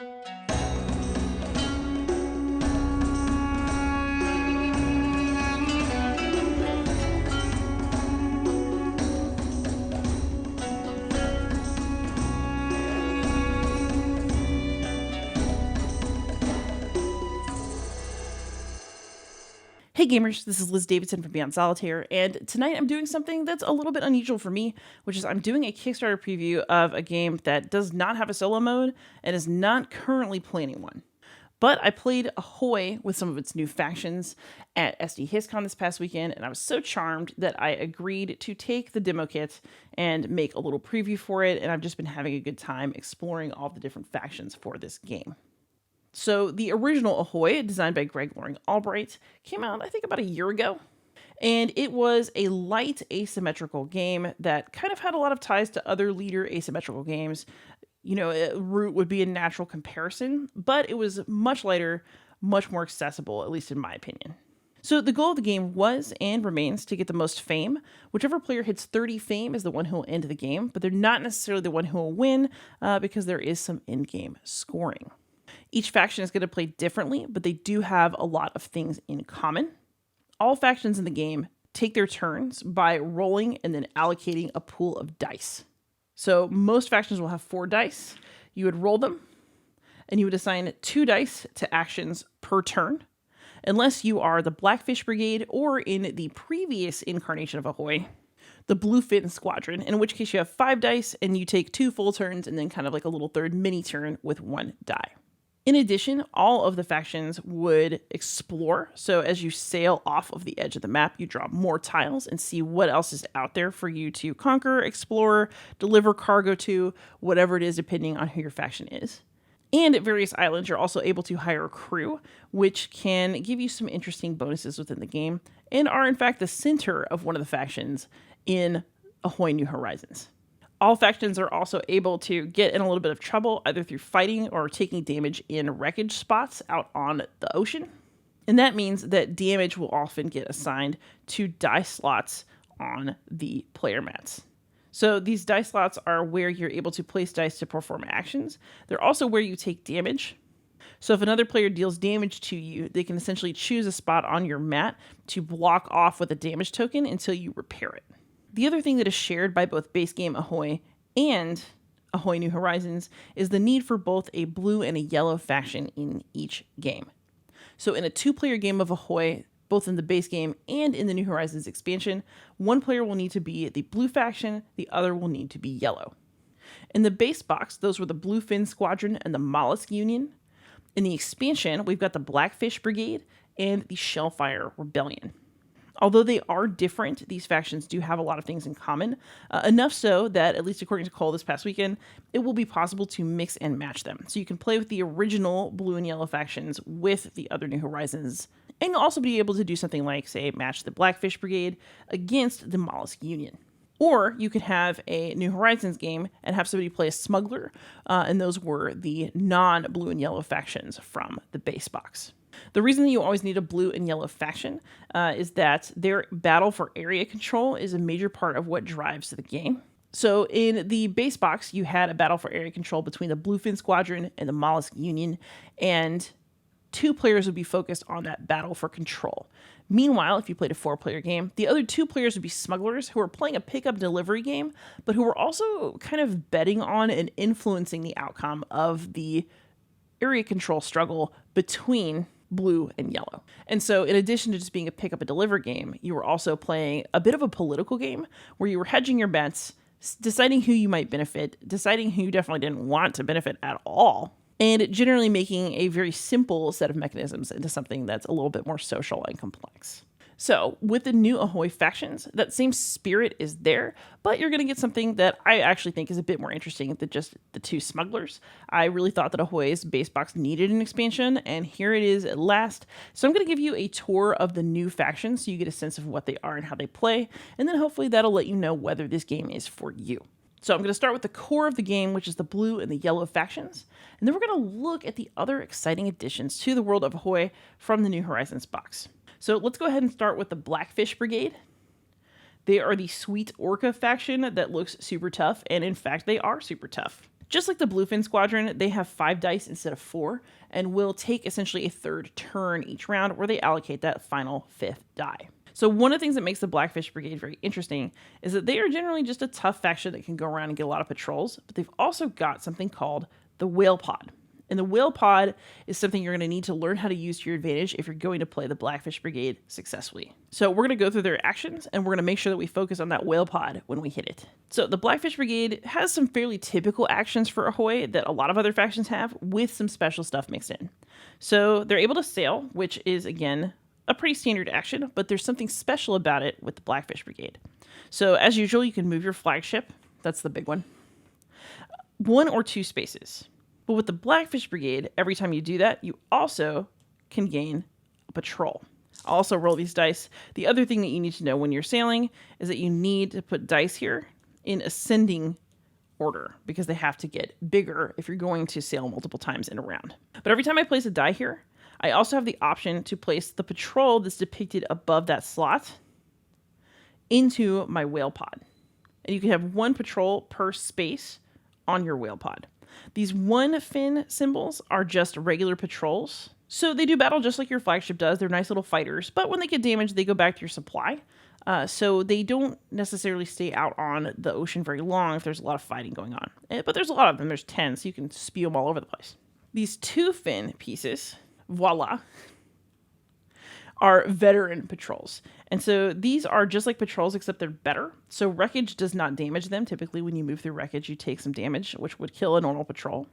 Hey gamers, this is Liz Davidson from Beyond Solitaire, and tonight I'm doing something that's a little bit unusual for me, which is I'm doing a Kickstarter preview of a game that does not have a solo mode and is not currently planning one. But I played Ahoy with some of its new factions at SD HistCon this past weekend, and I was so charmed that I agreed to take the demo kit and make a little preview for it, and I've just been having a good time exploring all the different factions for this game. So the original Ahoy, designed by Greg Loring Albright, came out, I think, about a year ago. And it was a light asymmetrical game that kind of had a lot of ties to other leader asymmetrical games. You know, Root would be a natural comparison, but it was much lighter, much more accessible, at least in my opinion. So the goal of the game was and remains to get the most fame. Whichever player hits 30 fame is the one who will end the game, but they're not necessarily the one who will win because there is some in-game scoring. Each faction is going to play differently, but they do have a lot of things in common. All factions in the game take their turns by rolling and then allocating a pool of dice. So most factions will have 4 dice. You would roll them, and you would assign 2 dice to actions per turn, unless you are the Blackfish Brigade or, in the previous incarnation of Ahoy, the Bluefin Squadron, in which case you have 5 dice and you take 2 full turns and then kind of like a little third mini turn with 1 die. In addition, all of the factions would explore. So as you sail off of the edge of the map, you draw more tiles and see what else is out there for you to conquer, explore, deliver cargo to, whatever it is, depending on who your faction is. And at various islands, you're also able to hire a crew, which can give you some interesting bonuses within the game, and are in fact the center of one of the factions in Ahoy New Horizons. All factions are also able to get in a little bit of trouble, either through fighting or taking damage in wreckage spots out on the ocean. And that means that damage will often get assigned to dice slots on the player mats. So these dice slots are where you're able to place dice to perform actions. They're also where you take damage. So if another player deals damage to you, they can essentially choose a spot on your mat to block off with a damage token until you repair it. The other thing that is shared by both base game Ahoy and Ahoy New Horizons is the need for both a blue and a yellow faction in each game. So in a 2-player game of Ahoy, both in the base game and in the New Horizons expansion, one player will need to be the blue faction, the other will need to be yellow. In the base box, those were the Bluefin Squadron and the Mollusk Union. In the expansion, we've got the Blackfish Brigade and the Shellfire Rebellion. Although they are different, these factions do have a lot of things in common, enough so that, at least according to Cole this past weekend, it will be possible to mix and match them. So you can play with the original blue and yellow factions with the other New Horizons, and you'll also be able to do something like, say, match the Blackfish Brigade against the Mollusk Union. Or you could have a New Horizons game and have somebody play a smuggler, and those were the non-blue and yellow factions from the base box. The reason that you always need a blue and yellow faction is that their battle for area control is a major part of what drives the game. So in the base box, you had a battle for area control between the Bluefin Squadron and the Mollusk Union, and 2 players would be focused on that battle for control. Meanwhile, if you played a 4-player game, the other 2 players would be smugglers who were playing a pickup delivery game, but who were also kind of betting on and influencing the outcome of the area control struggle between blue and yellow. And so in addition to just being a pick up and deliver game, you were also playing a bit of a political game where you were hedging your bets, deciding who you might benefit, deciding who you definitely didn't want to benefit at all, and generally making a very simple set of mechanisms into something that's a little bit more social and complex. So with the new Ahoy factions, that same spirit is there, but you're going to get something that I actually think is a bit more interesting than just the 2 smugglers. I really thought that Ahoy's base box needed an expansion, and here it is at last. So I'm going to give you a tour of the new factions so you get a sense of what they are and how they play, and then hopefully that'll let you know whether this game is for you. So I'm going to start with the core of the game, which is the blue and the yellow factions, and then we're going to look at the other exciting additions to the world of Ahoy from the New Horizons box. So let's go ahead and start with the Blackfish Brigade. They are the sweet orca faction that looks super tough, and in fact, they are super tough. Just like the Bluefin Squadron, they have 5 dice instead of 4, and will take essentially a third turn each round where they allocate that final 5th die. So one of the things that makes the Blackfish Brigade very interesting is that they are generally just a tough faction that can go around and get a lot of patrols, but they've also got something called the Whale Pod. And the Whale Pod is something you're going to need to learn how to use to your advantage if you're going to play the Blackfish Brigade successfully. So we're going to go through their actions, and we're going to make sure that we focus on that Whale Pod when we hit it. So the Blackfish Brigade has some fairly typical actions for Ahoy that a lot of other factions have, with some special stuff mixed in. So they're able to sail, which is, again, a pretty standard action, but there's something special about it with the Blackfish Brigade. So as usual, you can move your flagship. That's the big one. 1 or 2 spaces. But with the Blackfish Brigade, every time you do that, you also can gain a patrol. I'll also roll these dice. The other thing that you need to know when you're sailing is that you need to put dice here in ascending order, because they have to get bigger if you're going to sail multiple times in a round. But every time I place a die here, I also have the option to place the patrol that's depicted above that slot into my Whale Pod. And you can have 1 patrol per space on your Whale Pod. These 1 fin symbols are just regular patrols. So they do battle just like your flagship does. They're nice little fighters, but when they get damaged, they go back to your supply. So they don't necessarily stay out on the ocean very long if there's a lot of fighting going on. But there's a lot of them. There's 10, so you can spew them all over the place. These 2 fin pieces, voila, are veteran patrols. And so these are just like patrols, except they're better. So wreckage does not damage them. Typically, when you move through wreckage, you take some damage, which would kill a normal patrol.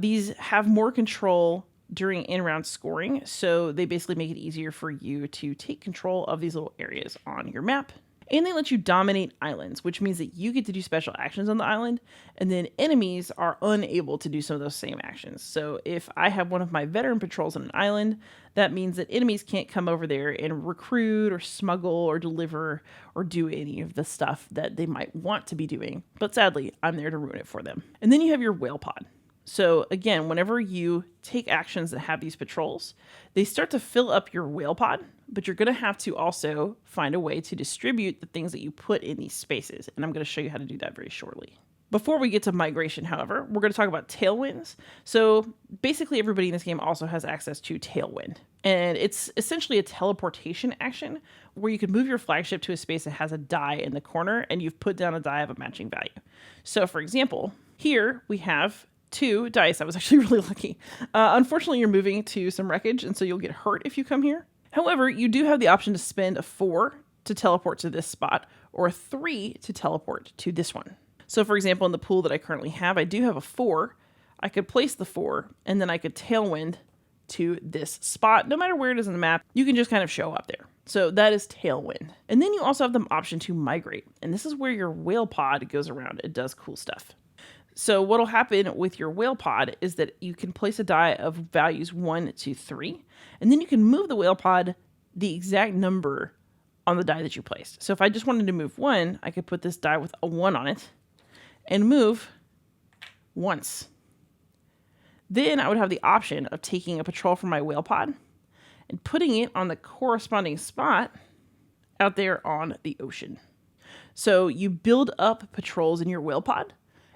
These have more control during in-round scoring, so they basically make it easier for you to take control of these little areas on your map. And they let you dominate islands, which means that you get to do special actions on the island, and then enemies are unable to do some of those same actions. So if I have one of my veteran patrols on an island, that means that enemies can't come over there and recruit or smuggle or deliver or do any of the stuff that they might want to be doing. But sadly, I'm there to ruin it for them. And then you have your Whale Pod. So again, whenever you take actions that have these patrols, they start to fill up your Whale Pod, but you're going to have to also find a way to distribute the things that you put in these spaces. And I'm going to show you how to do that very shortly. Before we get to migration, however, we're going to talk about tailwinds. So basically everybody in this game also has access to tailwind. And it's essentially a teleportation action where you can move your flagship to a space that has a die in the corner, and you've put down a die of a matching value. So for example, here we have 2 dice. I was actually really lucky. Unfortunately, you're moving to some wreckage, and so you'll get hurt if you come here. However, you do have the option to spend a 4 to teleport to this spot, or a 3 to teleport to this one. So for example, in the pool that I currently have, I do have a 4. I could place the 4, and then I could tailwind to this spot. No matter where it is on the map, you can just kind of show up there. So that is tailwind. And then you also have the option to migrate. And this is where your Whale Pod goes around. It does cool stuff. So what'll happen with your Whale Pod is that you can place a die of values 1 to 3, and then you can move the Whale Pod the exact number on the die that you placed. So if I just wanted to move 1, I could put this die with a 1 on it and move once. Then I would have the option of taking a patrol from my Whale Pod and putting it on the corresponding spot out there on the ocean. So you build up patrols in your Whale Pod,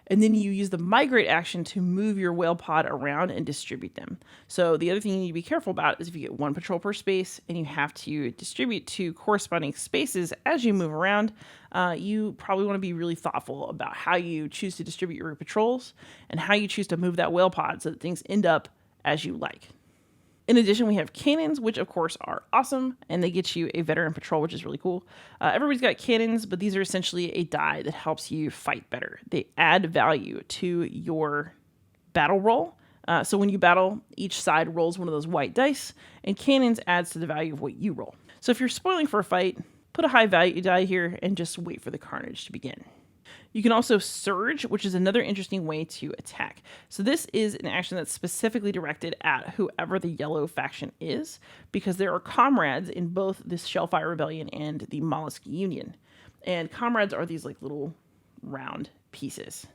and then you use the migrate action to move your Whale Pod around and distribute them. So the other thing you need to be careful about is if you get 1 patrol per space and you have to distribute to corresponding spaces as you move around, you probably want to be really thoughtful about how you choose to distribute your patrols and how you choose to move that Whale Pod so that things end up as you like. In addition, we have cannons, which of course are awesome, and they get you a veteran patrol, which is really cool. Everybody's got cannons, but these are essentially a die that helps you fight better. They add value to your battle roll. So when you battle, each side rolls one of those white dice, and cannons adds to the value of what you roll. So if you're spoiling for a fight, put a high value die here and just wait for the carnage to begin. You can also surge, which is another interesting way to attack. So this is an action that's specifically directed at whoever the yellow faction is, because there are comrades in both this Shellfire Rebellion and the Mollusk Union. And comrades are these like little round pieces.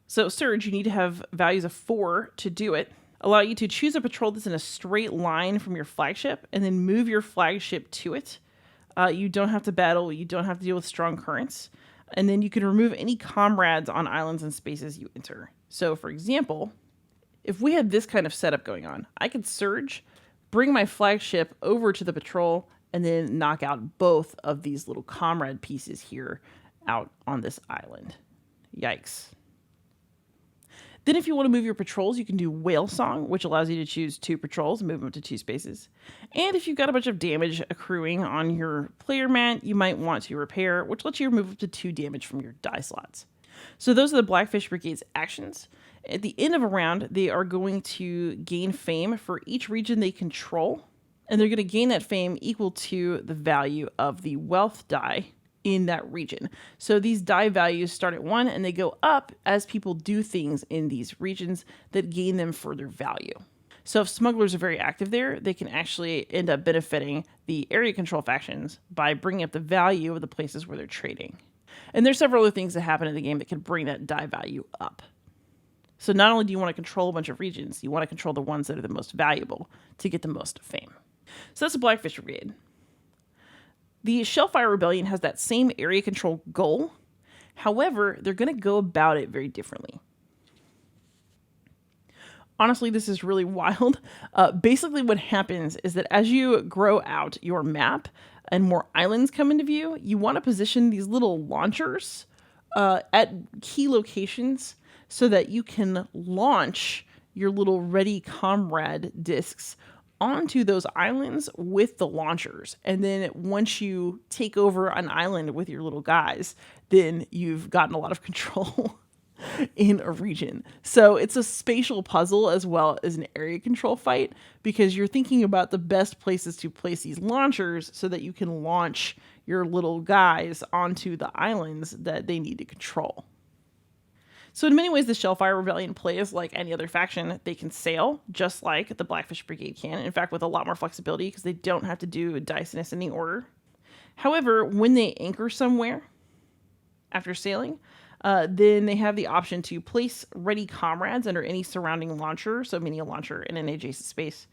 So surge, you need to have values of 4 to do it. Allow you to choose a patrol that's in a straight line from your flagship and then move your flagship to it. You don't have to battle. You don't have to deal with strong currents. And then you can remove any comrades on islands and spaces you enter. So for example, if we had this kind of setup going on, I could surge, bring my flagship over to the patrol, and then knock out both of these little comrade pieces here out on this island. Yikes. Then if you want to move your patrols, you can do Whale Song, which allows you to choose 2 patrols and move them to 2 spaces. And if you've got a bunch of damage accruing on your player mat, you might want to Repair, which lets you remove up to 2 damage from your die slots. So those are the Blackfish Brigade's actions. At the end of a round, they are going to gain fame for each region they control, and they're going to gain that fame equal to the value of the wealth die in that region. So these die values start at 1 and they go up as people do things in these regions that gain them further value. So if smugglers are very active there, they can actually end up benefiting the area control factions by bringing up the value of the places where they're trading. And there's several other things that happen in the game that can bring that die value up. So not only do you want to control a bunch of regions, you want to control the ones that are the most valuable to get the most fame. So that's the Blackfish Brigade. The Shellfire Rebellion has that same area control goal. However, they're going to go about it very differently. Honestly, this is really wild. Basically, what happens is that as you grow out your map and more islands come into view, you want to position these little launchers at key locations so that you can launch your little ready comrade discs onto those islands with the launchers. And then once you take over an island with your little guys, then you've gotten a lot of control in a region. So it's a spatial puzzle as well as an area control fight, because you're thinking about the best places to place these launchers so that you can launch your little guys onto the islands that they need to control. So in many ways, the Shellfire Rebellion plays like any other faction. They can sail, just like the Blackfish Brigade can. In fact, with a lot more flexibility, because they don't have to do dice in ascending order. However, when they anchor somewhere after sailing, then they have the option to place ready comrades under any surrounding launcher, so meaning a launcher in an adjacent space.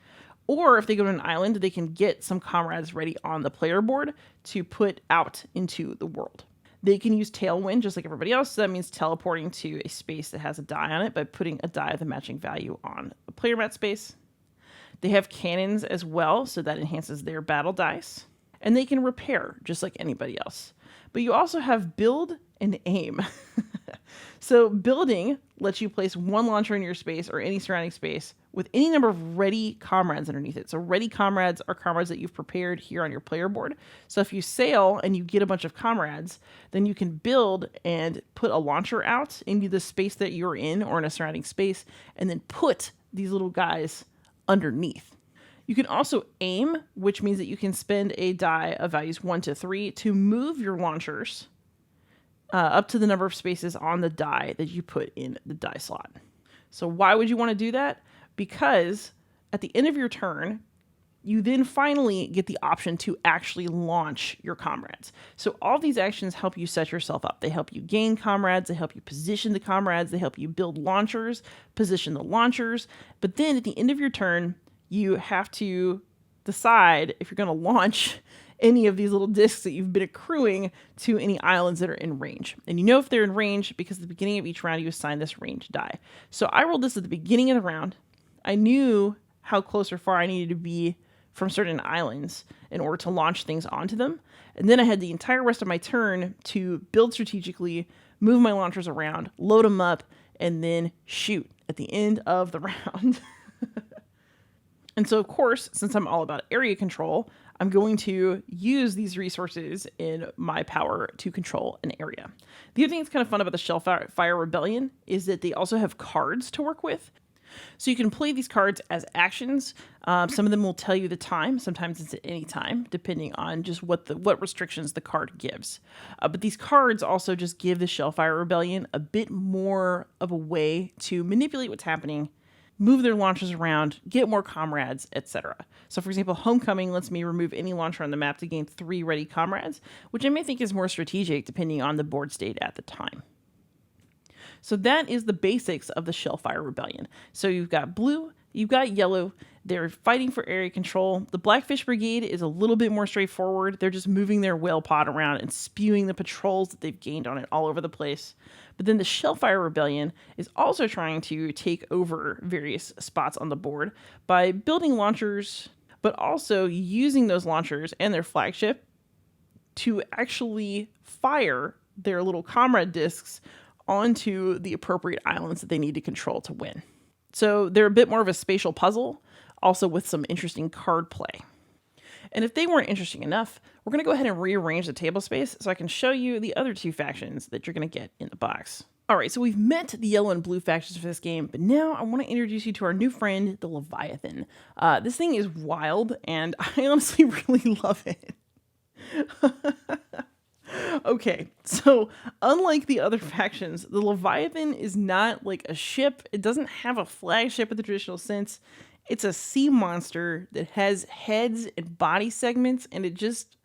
Or if they go to an island, they can get some comrades ready on the player board to put out into the world. They can use Tailwind just like everybody else. So that means teleporting to a space that has a die on it by putting a die of the matching value on a player mat space. They have cannons as well, so that enhances their battle dice. And they can repair just like anybody else. But you also have build and aim. So building lets you place 1 launcher in your space or any surrounding space with any number of ready comrades underneath it. So ready comrades are comrades that you've prepared here on your player board. So if you sail and you get a bunch of comrades, then you can build and put a launcher out into the space that you're in or in a surrounding space, and then put these little guys underneath. You can also aim, which means that you can spend a die of values 1 to 3 to move your launchers up to the number of spaces on the die that you put in the die slot. So why would you want to do that? Because at the end of your turn, you then finally get the option to actually launch your comrades. So all these actions help you set yourself up. They help you gain comrades, they help you position the comrades, they help you build launchers, position the launchers. But then at the end of your turn, you have to decide if you're going to launch any of these little discs that you've been accruing to any islands that are in range. And you know if they're in range because at the beginning of each round you assign this range die. So I rolled this at the beginning of the round. I knew how close or far I needed to be from certain islands in order to launch things onto them. And then I had the entire rest of my turn to build strategically, move my launchers around, load them up, and then shoot at the end of the round. And so, of course, since I'm all about area control, I'm going to use these resources in my power to control an area. The other thing that's kind of fun about the Shellfire Rebellion is that they also have cards to work with. So you can play these cards as actions. Some of them will tell you the time. Sometimes it's at any time, depending on just what restrictions the card gives. But these cards also just give the Shellfire Rebellion a bit more of a way to manipulate what's happening, move their launchers around, get more comrades, etc. So for example, Homecoming lets me remove any launcher on the map to gain 3 ready comrades, which I may think is more strategic depending on the board state at the time. So that is the basics of the Shellfire Rebellion. So you've got blue, you've got yellow, They're fighting for area control. The Blackfish Brigade is a little bit more straightforward. They're just moving their whale pod around and spewing the patrols that they've gained on it all over the place. But then the Shellfire Rebellion is also trying to take over various spots on the board by building launchers, but also using those launchers and their flagship to actually fire their little comrade discs onto the appropriate islands that they need to control to win. So they're a bit more of a spatial puzzle, also with some interesting card play. And if they weren't interesting enough, we're going to go ahead and rearrange the table space so I can show you the other two factions that you're going to get in the box. All right, so we've met the yellow and blue factions for this game, but now I want to introduce you to our new friend, the Leviathan. This thing is wild, and I honestly really love it. Okay, so unlike the other factions, the Leviathan is not like a ship. It doesn't have a flagship in the traditional sense. It's a sea monster that has heads and body segments, and it just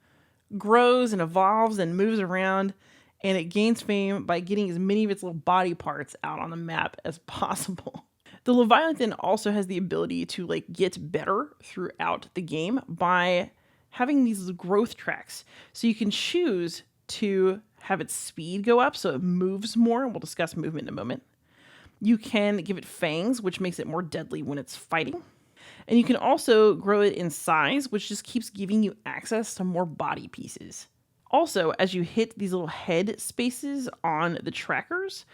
grows and evolves and moves around, and it gains fame by getting as many of its little body parts out on the map as possible. The Leviathan also has the ability to get better throughout the game by having these growth tracks. So you can choose to have its speed go up so it moves more. We'll discuss movement in a moment. You can give it fangs, which makes it more deadly when it's fighting. And you can also grow it in size, which just keeps giving you access to more body pieces. Also, as you hit these little head spaces on the trackers,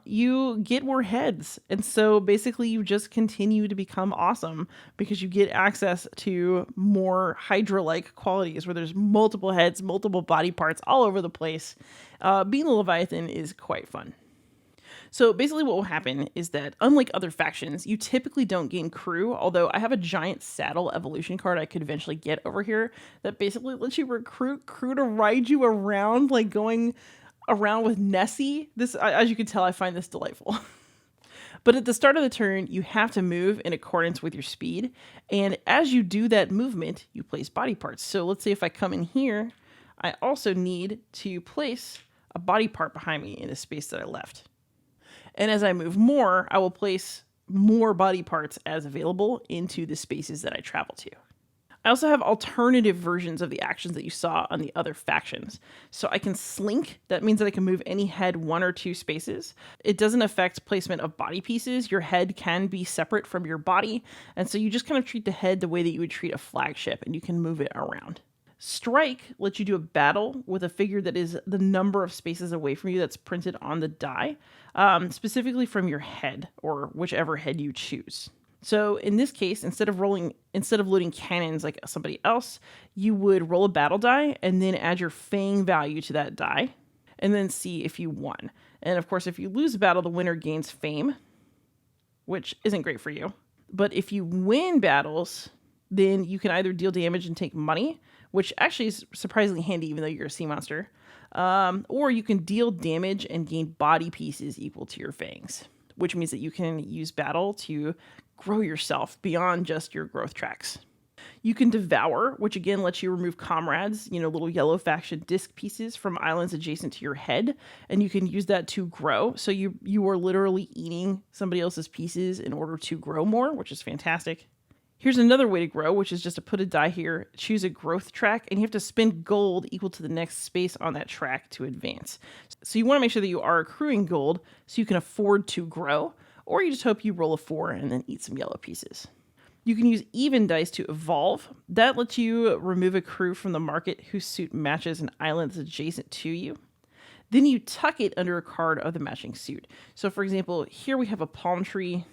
you get more heads. And so basically you just continue to become awesome because you get access to more Hydra-like qualities where there's multiple heads, multiple body parts all over the place. Being the Leviathan is quite fun. So basically what will happen is that unlike other factions, you typically don't gain crew, although I have a giant saddle evolution card I could eventually get over here that basically lets you recruit crew to ride you around, like going around with Nessie. This, as you can tell, I find this delightful. But at the start of the turn, you have to move in accordance with your speed. And as you do that movement, you place body parts. So let's say if I come in here, I also need to place a body part behind me in the space that I left. And as I move more, I will place more body parts as available into the spaces that I travel to. I also have alternative versions of the actions that you saw on the other factions. So I can slink. That means that I can move any head 1 or 2 spaces. It doesn't affect placement of body pieces. Your head can be separate from your body. And so you just kind of treat the head the way that you would treat a flagship, and you can move it around. Strike lets you do a battle with a figure that is the number of spaces away from you that's printed on the die, specifically from your head or whichever head you choose. So in this case, instead of loading cannons like somebody else, you would roll a battle die and then add your fang value to that die and then see if you won. And of course, if you lose a battle, the winner gains fame, which isn't great for you. But if you win battles, then you can either deal damage and take money, which actually is surprisingly handy even though you're a sea monster, or you can deal damage and gain body pieces equal to your fangs, which means that you can use battle to grow yourself beyond just your growth tracks. You can devour, which again lets you remove comrades, little yellow faction disc pieces from islands adjacent to your head, and you can use that to grow. So you are literally eating somebody else's pieces in order to grow more, which is fantastic. Here's another way to grow, which is just to put a die here, choose a growth track, and you have to spend gold equal to the next space on that track to advance. So you want to make sure that you are accruing gold so you can afford to grow, or you just hope you roll a 4 and then eat some yellow pieces. You can use even dice to evolve. That lets you remove a crew from the market whose suit matches an island that's adjacent to you. Then you tuck it under a card of the matching suit. So for example, here we have a palm tree.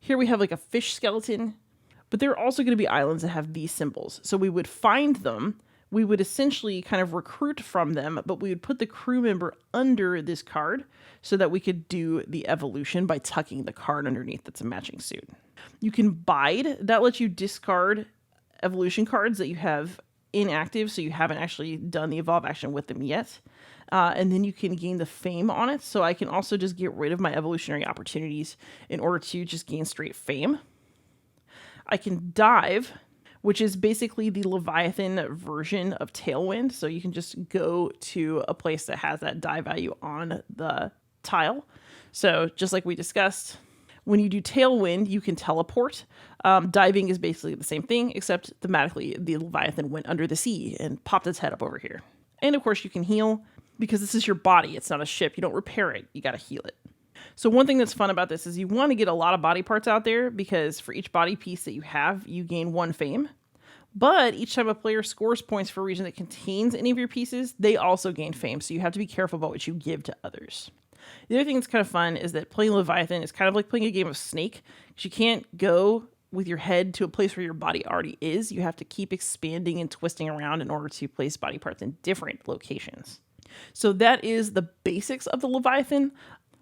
Here we have like a fish skeleton. But there are also going to be islands that have these symbols. So we would find them. We would essentially kind of recruit from them, but we would put the crew member under this card so that we could do the evolution by tucking the card underneath that's a matching suit. You can bide. That lets you discard evolution cards that you have inactive, so you haven't actually done the evolve action with them yet. And then you can gain the fame on it. So I can also just get rid of my evolutionary opportunities in order to just gain straight fame. I can dive, which is basically the Leviathan version of Tailwind. So you can just go to a place that has that die value on the tile. So just like we discussed, When you do Tailwind, you can teleport. Diving is basically the same thing, except thematically the Leviathan went under the sea and popped its head up over here. And of course you can heal, because this is your body. It's not a ship. You don't repair it. You got to heal it. So one thing that's fun about this is you want to get a lot of body parts out there, because for each body piece that you have, you gain 1 fame. But each time a player scores points for a region that contains any of your pieces, they also gain fame. So you have to be careful about what you give to others. The other thing that's kind of fun is that playing Leviathan is kind of like playing a game of Snake, because you can't go with your head to a place where your body already is. You have to keep expanding and twisting around in order to place body parts in different locations. So that is the basics of the Leviathan.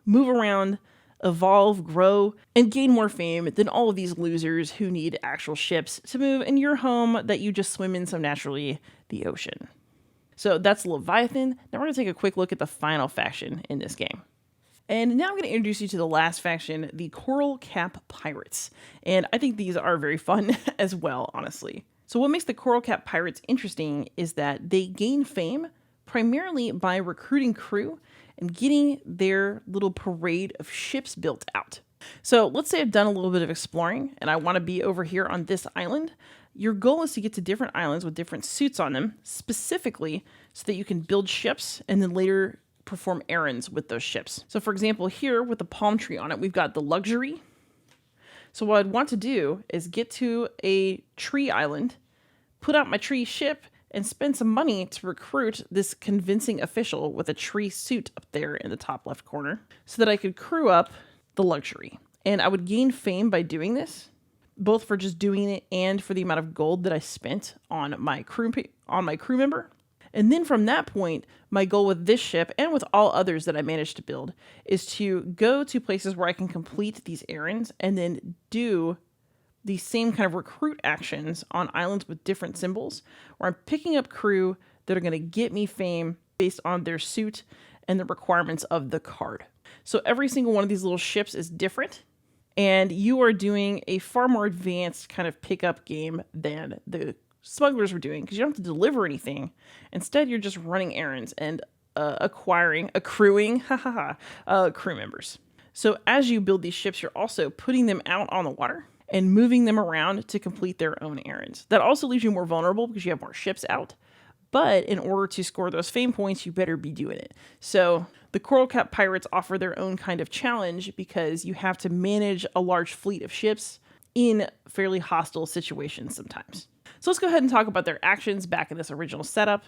Move around, evolve, grow, and gain more fame than all of these losers who need actual ships to move in your home that you just swim in so naturally, the ocean. So that's Leviathan. Now we're going to take a quick look at the final faction in this game. And now I'm going to introduce you to the last faction, the Coral Cap Pirates. And I think these are very fun as well, honestly. So what makes the Coral Cap Pirates interesting is that they gain fame primarily by recruiting crew and getting their little parade of ships built out. So let's say I've done a little bit of exploring and I want to be over here on this island. Your goal is to get to different islands with different suits on them, specifically so that you can build ships and then later perform errands with those ships. So for example, here with the palm tree on it, we've got the luxury. So what I'd want to do is get to a tree island, put out my tree ship, and spend some money to recruit this convincing official with a tree suit up there in the top left corner so that I could crew up the luxury. And I would gain fame by doing this, both for just doing it and for the amount of gold that I spent on my crew member. And then from that point, my goal with this ship and with all others that I managed to build is to go to places where I can complete these errands and then do the same kind of recruit actions on islands with different symbols, where I'm picking up crew that are going to get me fame based on their suit and the requirements of the card. So every single one of these little ships is different, and you are doing a far more advanced kind of pickup game than the smugglers were doing, because you don't have to deliver anything. Instead, you're just running errands and accruing crew members. So as you build these ships, you're also putting them out on the water and moving them around to complete their own errands. That also leaves you more vulnerable because you have more ships out. But in order to score those fame points, you better be doing it. So the Coral Cap Pirates offer their own kind of challenge because you have to manage a large fleet of ships in fairly hostile situations sometimes. So let's go ahead and talk about their actions back in this original setup.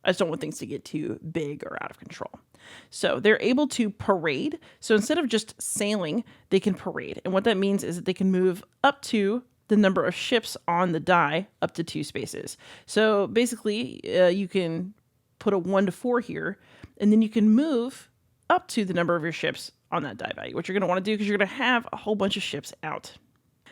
I just don't want things to get too big or out of control. So they're able to parade. So instead of just sailing, they can parade. And what that means is that they can move up to the number of ships on the die up to 2 spaces. So basically, you can put a 1 to 4 here, and then you can move up to the number of your ships on that die value, which you're going to want to do because you're going to have a whole bunch of ships out.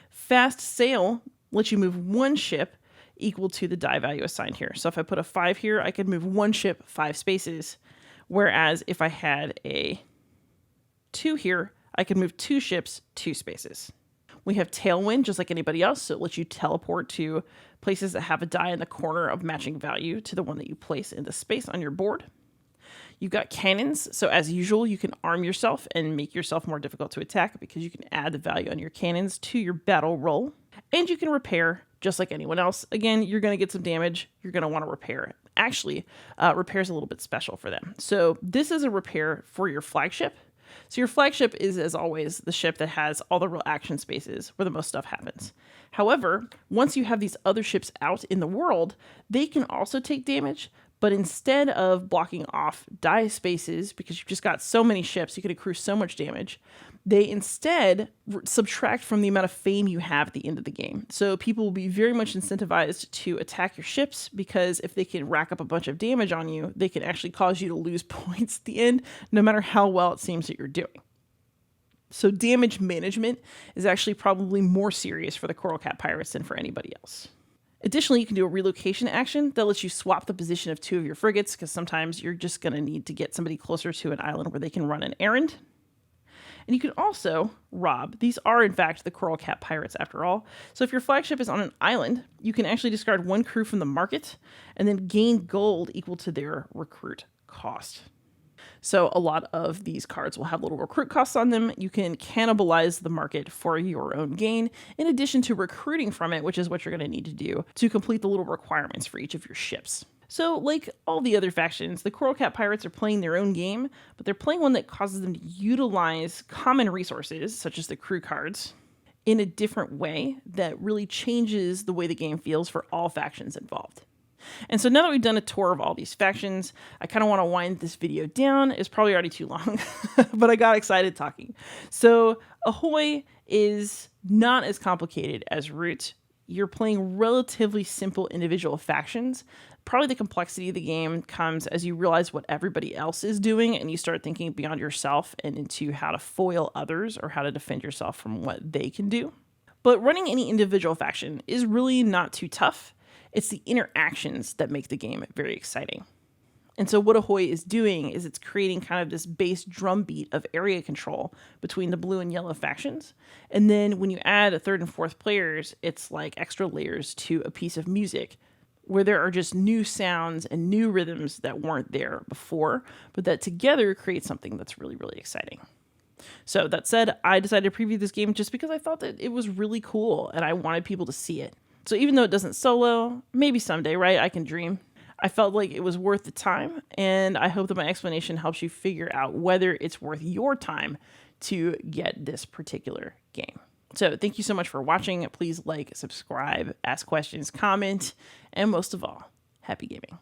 Fast sail lets you move 1 ship equal to the die value assigned here. So if I put a 5 here, I could move 1 ship 5 spaces. Whereas if I had a 2 here, I could move 2 ships 2 spaces. We have Tailwind, just like anybody else, so it lets you teleport to places that have a die in the corner of matching value to the one that you place in the space on your board. You've got cannons, so as usual, you can arm yourself and make yourself more difficult to attack because you can add the value on your cannons to your battle roll. And you can repair, just like anyone else. Again, you're going to get some damage. You're going to want to repair it. Actually, repair is a little bit special for them. So this is a repair for your flagship. So your flagship is, as always, the ship that has all the real action spaces where the most stuff happens. However, once you have these other ships out in the world, they can also take damage, but instead of blocking off die spaces, because you've just got so many ships, you can accrue so much damage, they instead subtract from the amount of fame you have at the end of the game. So people will be very much incentivized to attack your ships because if they can rack up a bunch of damage on you, they can actually cause you to lose points at the end, no matter how well it seems that you're doing. So damage management is actually probably more serious for the Coral Cap Pirates than for anybody else. Additionally, you can do a relocation action that lets you swap the position of 2 of your frigates because sometimes you're just going to need to get somebody closer to an island where they can run an errand. And you can also rob. These are, in fact, the Coral Cap Pirates after all. So if your flagship is on an island, you can actually discard 1 crew from the market and then gain gold equal to their recruit cost. So a lot of these cards will have little recruit costs on them. You can cannibalize the market for your own gain, in addition to recruiting from it, which is what you're going to need to do to complete the little requirements for each of your ships. So like all the other factions, the Coral Cat Pirates are playing their own game, but they're playing one that causes them to utilize common resources, such as the crew cards, in a different way that really changes the way the game feels for all factions involved. And so now that we've done a tour of all these factions, I kind of want to wind this video down. It's probably already too long, but I got excited talking. So Ahoy is not as complicated as Root. You're playing relatively simple individual factions. Probably the complexity of the game comes as you realize what everybody else is doing and you start thinking beyond yourself and into how to foil others or how to defend yourself from what they can do. But running any individual faction is really not too tough. It's the interactions that make the game very exciting. And so what Ahoy is doing is it's creating kind of this base drumbeat of area control between the blue and yellow factions. And then when you add a third and fourth players, it's like extra layers to a piece of music where there are just new sounds and new rhythms that weren't there before, but that together create something that's really, really exciting. So that said, I decided to preview this game just because I thought that it was really cool and I wanted people to see it. So even though it doesn't solo, maybe someday, right? I can dream. I felt like it was worth the time, and I hope that my explanation helps you figure out whether it's worth your time to get this particular game. So thank you so much for watching. Please like, subscribe, ask questions, comment, and most of all, happy gaming.